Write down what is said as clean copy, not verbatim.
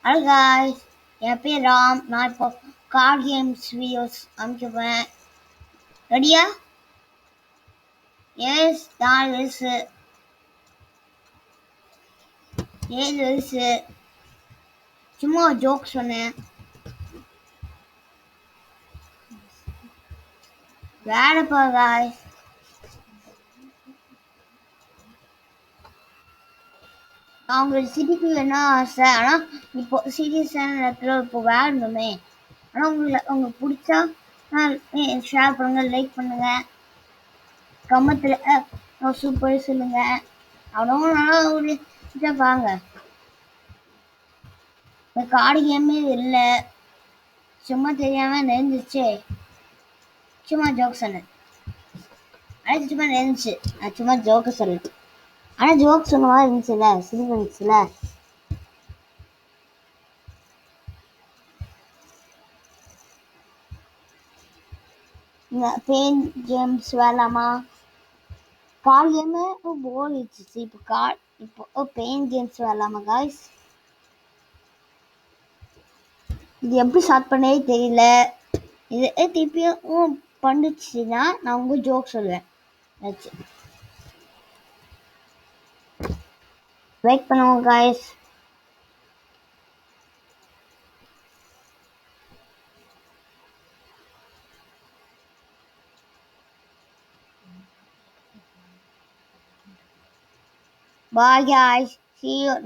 Hello guys, என் பேர் ராம். நான் இப்போ கார்ட் கேம்ஸ் வீடியோஸ் அனுப்பிச்சுப்பேன். ரெடியா? எஸ், 4 வயசு. 7 வயசு. சும்மா ஒரு ஜோக் சொன்னேன். வேறப்பா காய்ஸ், நான் உங்களுக்கு சிட்டிக்கு என்ன ஆசை, ஆனால் இப்போ சீரியஸான நேரத்தில் இப்போ வேணுமே. ஆனால் உங்களுக்கு பிடிச்சா ஷேர் பண்ணுங்கள், லைக் பண்ணுங்கள், கமெண்ட்டில் சூப்பர் சொல்லுங்கள். அவ்வளோ நல்லா ஒரு வாங்க. இந்த கார்டு கேமே இல்லை, சும்மா தெரியாம நெருந்துச்சு. சும்மா ஜோக் சொன்னேன். ஆனால் சும்மா நெருந்துச்சு. நான் சும்மா ஜோக்கு சொல்லிட்டு, ஆனால் ஜோக் சொன்ன மாதிரி இருந்துச்சுல, சிரிப்பு இருந்துச்சுல. இந்த பெயின் கேம்ஸ் வேலாமா? கார் கேமு போர் அடிச்சிச்சு. இப்போ பெயின் கேம்ஸ் வேலாமா காய்ஸ்? இது எப்படி ஸ்டார்ட் பண்ணே தெரியல. இது திருப்பியும் பண்ணுச்சுன்னா நான் உங்க ஜோக் சொல்லுவேன். வெயிட் பண்ணுவோம் guys. Bye guys. See you next